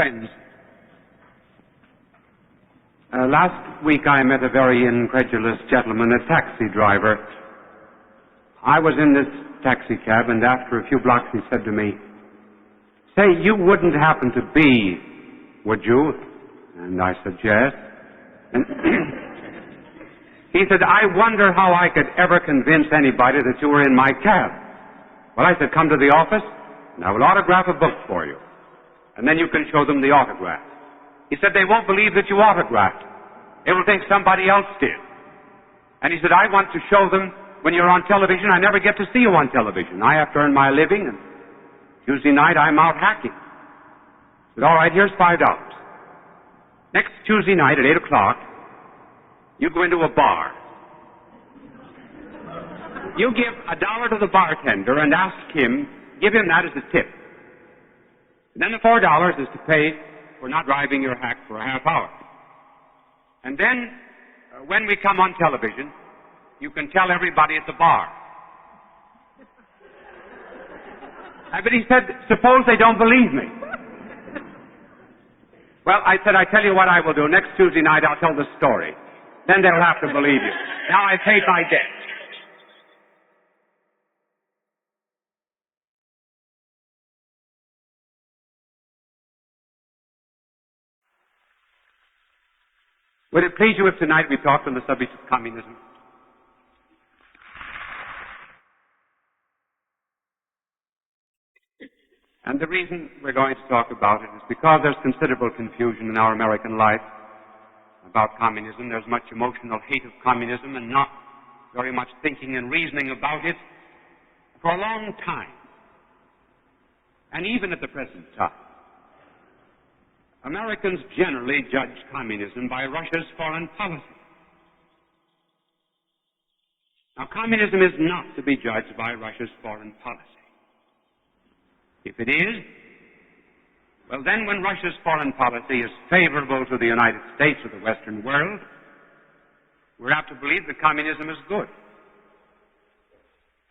Friends, last week I met a very incredulous gentleman, a taxi driver. I was in this taxi cab, and after a few blocks he said to me, "Say, you wouldn't happen to be, would you?" And I said, "Yes." And he said, "I wonder how I could ever convince anybody that you were in my cab." Well, I said, "Come to the office, and I will autograph a book for you. And then you can show them the autograph." He said, "They won't believe that you autographed. They will think somebody else did." And he said, "I want to show them when you're on television. I never get to see you on television. I have to earn my living, and Tuesday night I'm out hacking." I said, "All right, here's $5. Next Tuesday night at 8 o'clock, you go into a bar. You give $1 to the bartender and ask him, give him that as a tip. And then the $4 is to pay for not driving your hack for a half hour. And then, when we come on television, you can tell everybody at the bar." But he said, "Suppose they don't believe me." Well, I said, "I tell you what I will do. Next Tuesday night I'll tell the story. Then they'll have to believe you. Now I've paid my debt." Would it please you if tonight we talked on the subject of communism? And the reason we're going to talk about it is because there's considerable confusion in our American life about communism. There's much emotional hate of communism and not very much thinking and reasoning about it for a long time. And even at the present time, Americans generally judge communism by Russia's foreign policy. Now, communism is not to be judged by Russia's foreign policy. If it is, well then when Russia's foreign policy is favorable to the United States or the Western world, we're apt to believe that communism is good.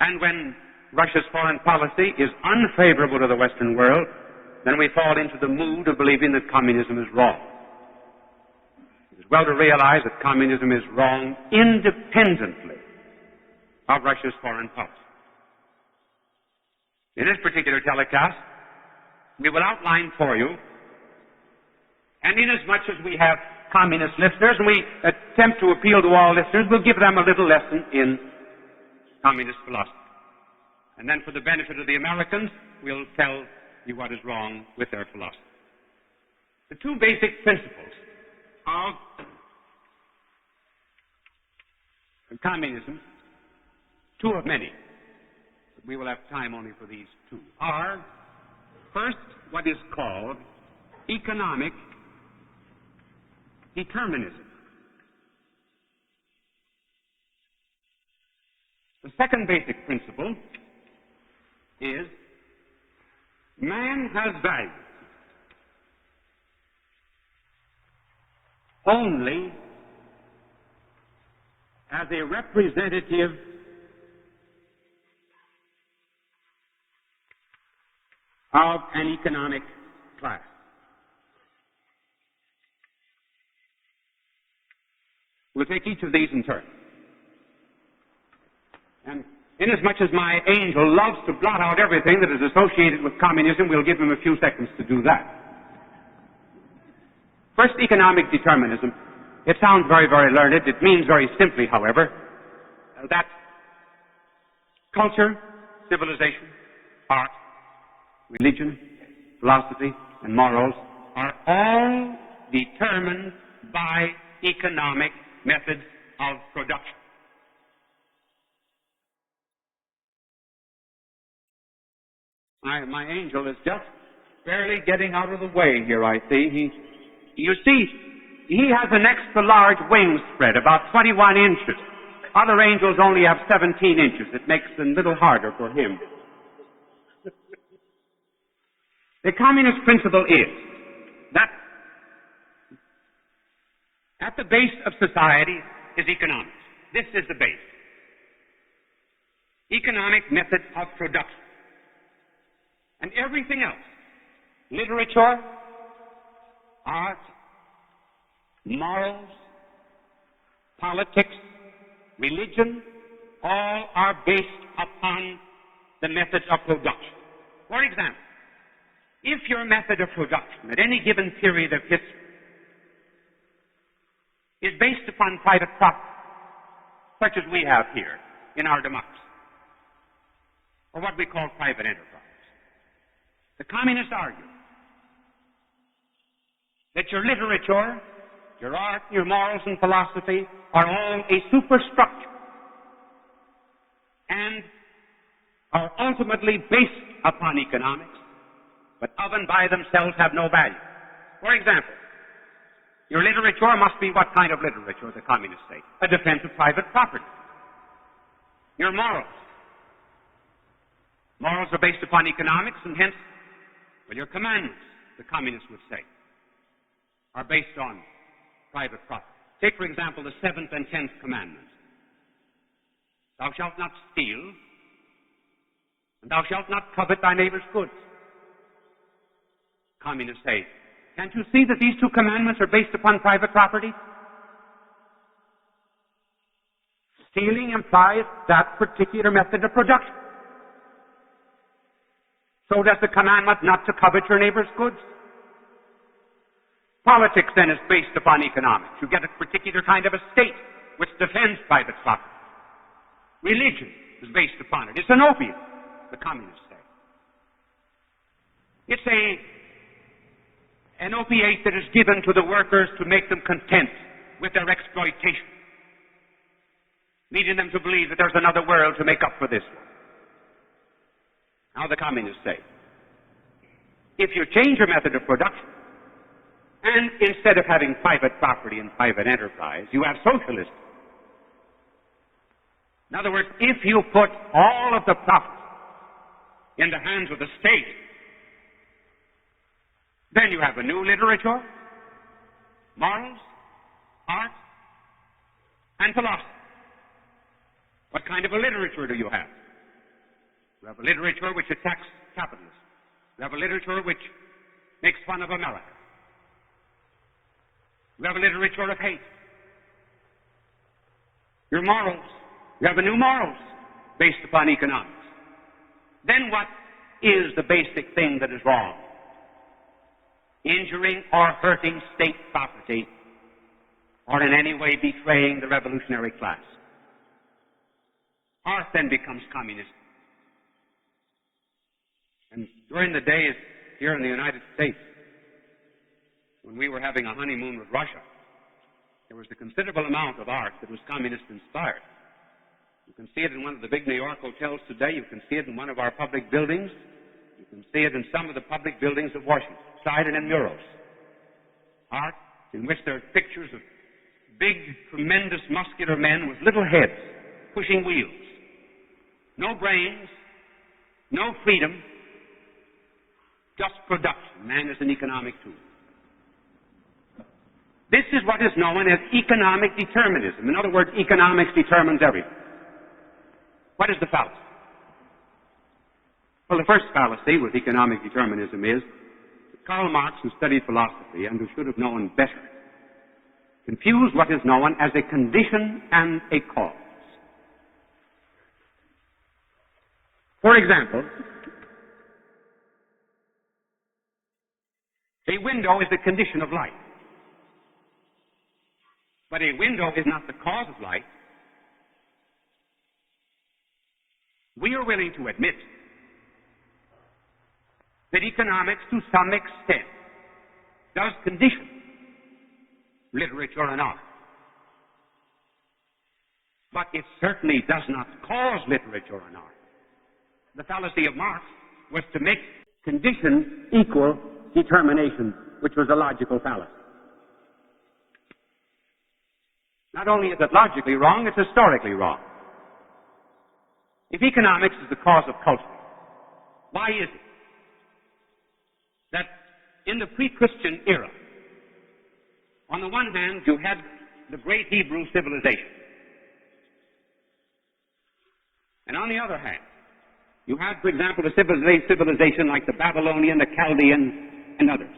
And when Russia's foreign policy is unfavorable to the Western world, then we fall into the mood of believing that communism is wrong. It is well to realize that communism is wrong independently of Russia's foreign policy. In this particular telecast, we will outline for you, and inasmuch as we have communist listeners, and we attempt to appeal to all listeners, we'll give them a little lesson in communist philosophy. And then for the benefit of the Americans, we'll tell you what is wrong with their philosophy. The two basic principles of communism, two of many, but we will have time only for these two, are, first, what is called economic determinism. The second basic principle is man has value only as a representative of an economic class. We'll take each of these in turn. And inasmuch as my angel loves to blot out everything that is associated with communism, we'll give him a few seconds to do that. First, economic determinism. It sounds very, very learned. It means very simply, however, that culture, civilization, art, religion, philosophy, and morals are all determined by economic methods of production. My angel is just barely getting out of the way here, I see. You see, he has an extra large wing spread, about 21 inches. Other angels only have 17 inches. It makes it a little harder for him. The communist principle is that at the base of society is economics. This is the base. Economic method of production. And everything else, literature, art, morals, politics, religion, all are based upon the methods of production. For example, if your method of production at any given period of history is based upon private property, such as we have here in our democracy, or what we call private enterprise, the communists argue that your literature, your art, your morals and philosophy are all a superstructure and are ultimately based upon economics, but of and by themselves have no value. For example, your literature must be what kind of literature, the communists say? A defense of private property. Your morals. Morals are based upon economics, and hence, well, your commandments, the communists would say, are based on private property. Take, for example, the 7th and 10th commandments. Thou shalt not steal, and thou shalt not covet thy neighbor's goods. Communists say, can't you see that these two commandments are based upon private property? Stealing implies that particular method of production. So does the commandment not to covet your neighbor's goods. Politics, then, is based upon economics. You get a particular kind of a state which defends private property. Religion is based upon it. It's an opiate, the communists say. It's an opiate that is given to the workers to make them content with their exploitation, leading them to believe that there's another world to make up for this one. Now the communists say, if you change your method of production, and instead of having private property and private enterprise, you have socialism. In other words, if you put all of the profit in the hands of the state, then you have a new literature, morals, art, and philosophy. What kind of a literature do you have? You have a literature which attacks capitalism. You have a literature which makes fun of America. You have a literature of hate. Your morals, you have a new morals based upon economics. Then what is the basic thing that is wrong? Injuring or hurting state property, or in any way betraying the revolutionary class. Art then becomes communist. And during the days here in the United States, when we were having a honeymoon with Russia, there was a considerable amount of art that was communist-inspired. You can see it in one of the big New York hotels today. You can see it in one of our public buildings. You can see it in some of the public buildings of Washington, sided in murals. Art in which there are pictures of big, tremendous, muscular men with little heads pushing wheels. No brains, no freedom, just production. Man is an economic tool. This is what is known as economic determinism. In other words, economics determines everything. What is the fallacy? Well, the first fallacy with economic determinism is that Karl Marx, who studied philosophy and who should have known better, confused what is known as a condition and a cause. For example, a window is the condition of light. But a window is not the cause of light. We are willing to admit that economics, to some extent, does condition literature and art. But it certainly does not cause literature and art. The fallacy of Marx was to make condition equal determination, which was a logical fallacy. Not only is it logically wrong, it's historically wrong. If economics is the cause of culture, why is it that in the pre-Christian era, on the one hand, you had the great Hebrew civilization, and on the other hand, you had, for example, a civilization like the Babylonian, the Chaldean, and others.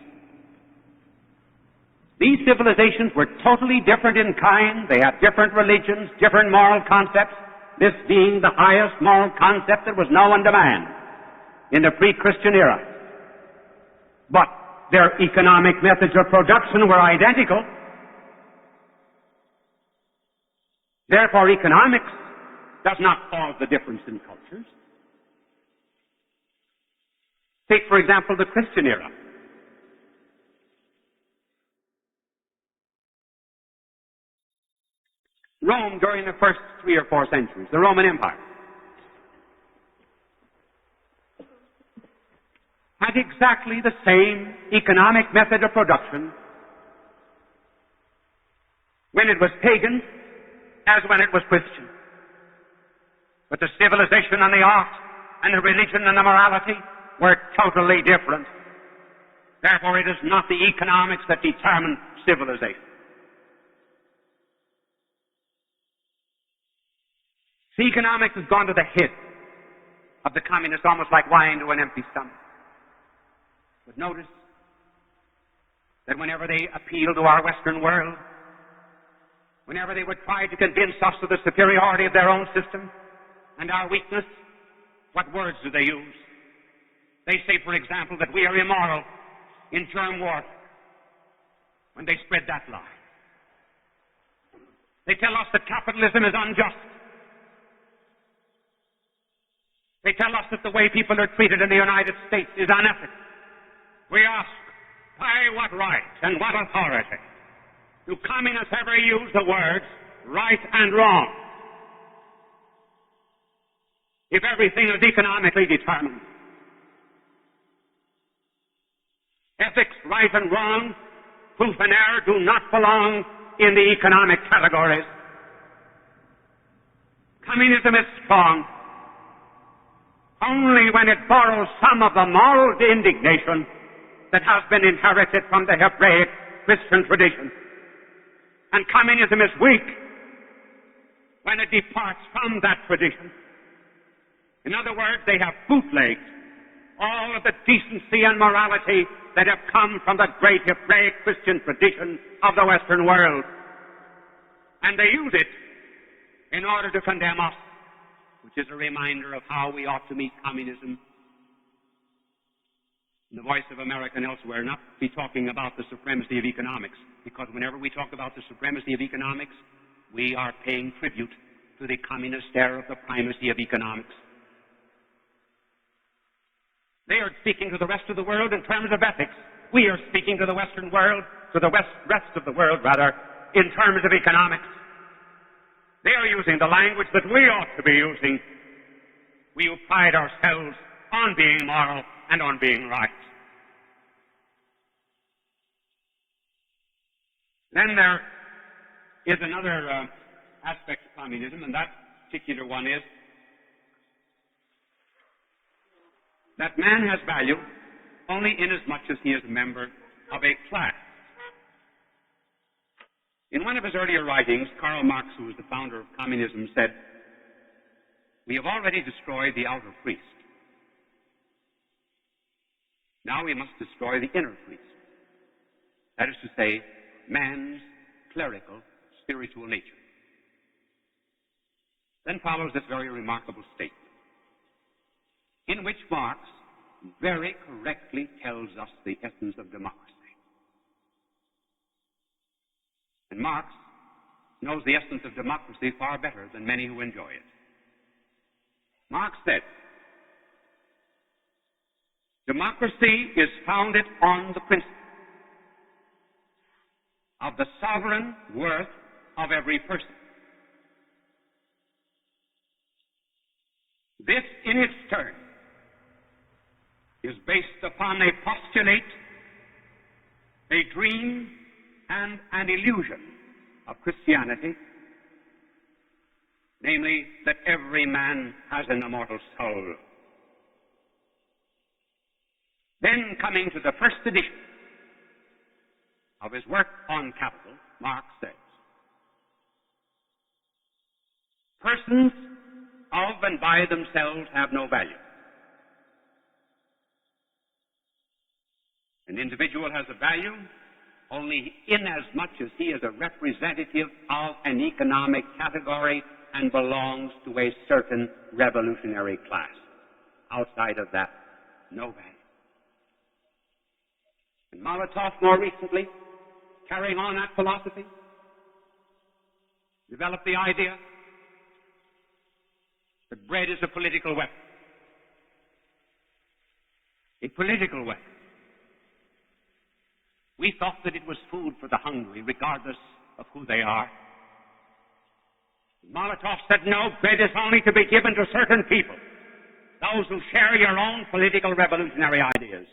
These civilizations were totally different in kind. They had different religions, different moral concepts, this being the highest moral concept that was known to man in the pre-Christian era. But their economic methods of production were identical. Therefore, economics does not cause the difference in cultures. Take, for example, the Christian era. Rome during the first 3 or 4 centuries, the Roman Empire, had exactly the same economic method of production when it was pagan as when it was Christian. But the civilization and the art and the religion and the morality were totally different. Therefore, it is not the economics that determine civilization. The economics has gone to the head of the communists almost like wine to an empty stomach. But notice that whenever they appeal to our Western world, whenever they would try to convince us of the superiority of their own system and our weakness, what words do they use? They say, for example, that we are immoral in germ warfare when they spread that lie. They tell us that capitalism is unjust. They tell us that the way people are treated in the United States is unethical. We ask, by what right and what authority do communists ever use the words right and wrong? If everything is economically determined. Ethics, right and wrong, truth and error do not belong in the economic categories. Communism is strong only when it borrows some of the moral indignation that has been inherited from the Hebraic Christian tradition. And communism is weak when it departs from that tradition. In other words, they have bootlegged all of the decency and morality that have come from the great Hebraic Christian tradition of the Western world. And they use it in order to condemn us, which is a reminder of how we ought to meet communism. In the Voice of America and elsewhere, not be talking about the supremacy of economics, because whenever we talk about the supremacy of economics, we are paying tribute to the communist error of the primacy of economics. They are speaking to the rest of the world in terms of ethics. We are speaking to the Western world, to the rest of the world, rather, in terms of economics. They are using the language that we ought to be using. We who pride ourselves on being moral and on being right. Then there is another aspect of communism, and that particular one is that man has value only inasmuch as he is a member of a class. In one of his earlier writings, Karl Marx, who was the founder of communism, said, "We have already destroyed the outer priest. Now we must destroy the inner priest. That is to say, man's clerical, spiritual nature." Then follows this very remarkable statement, in which Marx very correctly tells us the essence of democracy. And Marx knows the essence of democracy far better than many who enjoy it. Marx said, "Democracy is founded on the principle of the sovereign worth of every person. This, in its turn, is based upon a postulate, a dream, and an illusion of Christianity, namely that every man has an immortal soul." Then, coming to the first edition of his work on capital, Marx says, "Persons of and by themselves have no value. An individual has a value only inasmuch as he is a representative of an economic category and belongs to a certain revolutionary class. Outside of that, no value. And Molotov, more recently, carrying on that philosophy, developed the idea that bread is a political weapon. A political weapon. We thought that it was food for the hungry, regardless of who they are. Molotov said, no, bread is only to be given to certain people, those who share your own political revolutionary ideas.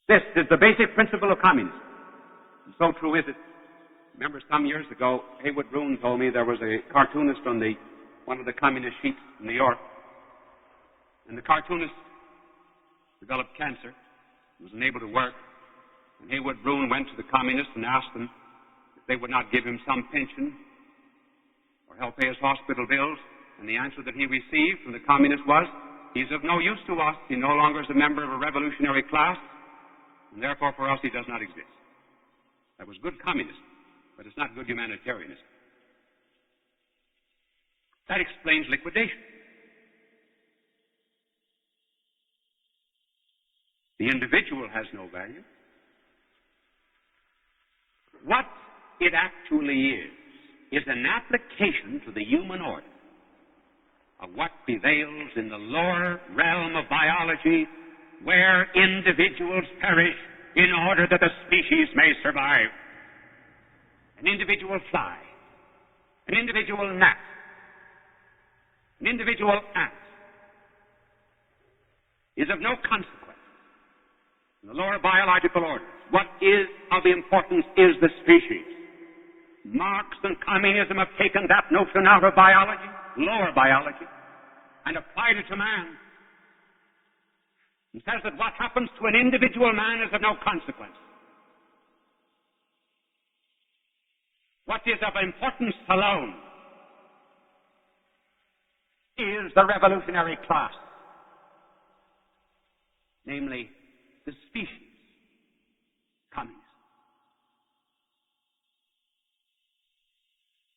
This is the basic principle of communism. And so true is it. Remember some years ago, Haywood Broun told me there was a cartoonist on one of the communist sheets in New York, and the cartoonist developed cancer, was unable to work, and Haywood Broun went to the communists and asked them if they would not give him some pension or help pay his hospital bills, and the answer that he received from the communist was, he's of no use to us, he no longer is a member of a revolutionary class, and therefore for us he does not exist. That was good communism, but it's not good humanitarianism. That explains liquidation. The individual has no value. What it actually is an application to the human order of what prevails in the lower realm of biology, where individuals perish in order that the species may survive. An individual fly, an individual gnat, an individual ant is of no consequence in the lower biological order. What is of importance is the species. Marx and communism have taken that notion out of biology, lower biology, and applied it to man. He says that what happens to an individual man is of no consequence. What is of importance alone is the revolutionary class, namely the species, communism.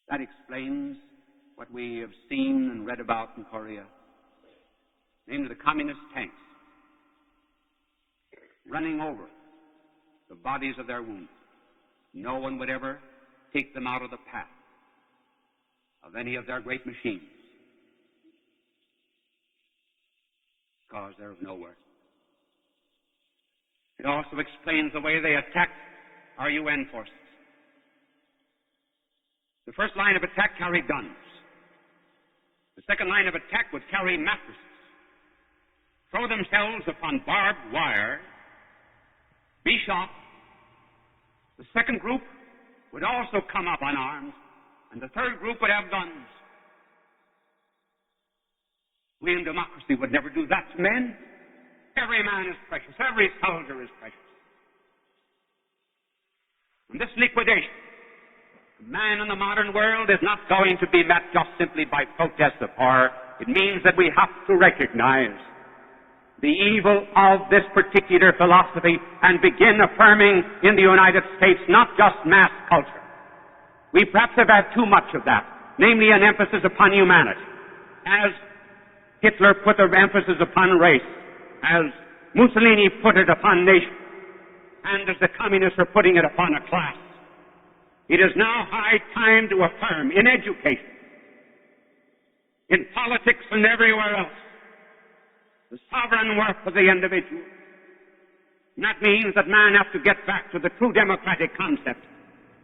That explains what we have seen and read about in Korea, namely the communist tanks running over the bodies of their wounded. No one would ever take them out of the path of any of their great machines, because they're of no worth. It also explains the way they attacked our UN forces. The first line of attack carried guns. The second line of attack would carry mattresses, throw themselves upon barbed wire, be shot. The second group would also come up unarmed, and the third group would have guns. We in democracy would never do that to men. Every man is precious. Every soldier is precious. And this liquidation of man in the modern world is not going to be met just simply by protests of horror. It means that we have to recognize the evil of this particular philosophy and begin affirming in the United States not just mass culture. We perhaps have had too much of that, namely an emphasis upon humanity, as Hitler put the emphasis upon race, as Mussolini put it upon nation, and as the communists are putting it upon a class. It is now high time to affirm in education, in politics and everywhere else, the sovereign worth of the individual. And that means that man has to get back to the true democratic concept,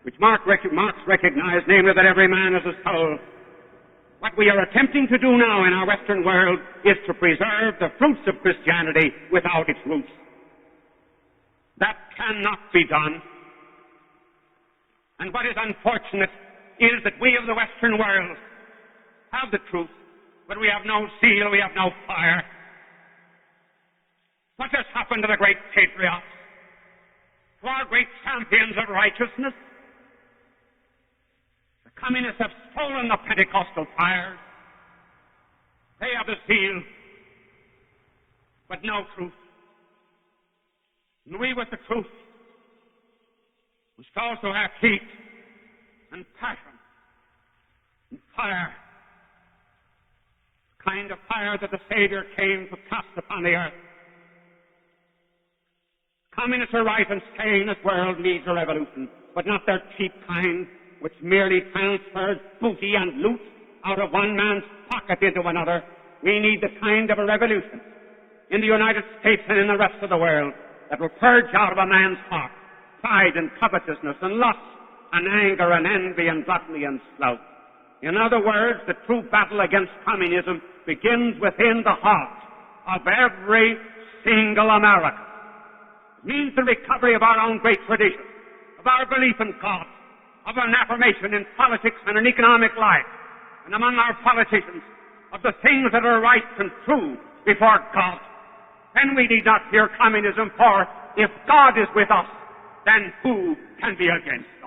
which Marx recognized, namely that every man is a soul. What we are attempting to do now in our Western world is to preserve the fruits of Christianity without its roots. That cannot be done. And what is unfortunate is that we of the Western world have the truth, but we have no zeal, we have no fire. What has happened to the great patriots, to our great champions of righteousness? The communists have stolen the Pentecostal fires. They have the zeal, but no truth. And we with the truth must also have heat and passion and fire. The kind of fire that the Savior came to cast upon the earth. Communists are right in saying this world needs a revolution, but not their cheap kind, which merely transfers booty and loot out of one man's pocket into another. We need the kind of a revolution in the United States and in the rest of the world that will purge out of a man's heart pride and covetousness and lust and anger and envy and gluttony and sloth. In other words, the true battle against communism begins within the heart of every single American. It means the recovery of our own great tradition, of our belief in God, of an affirmation in politics and in economic life, and among our politicians, of the things that are right and true before God. Then we need not fear communism, for if God is with us, then who can be against us?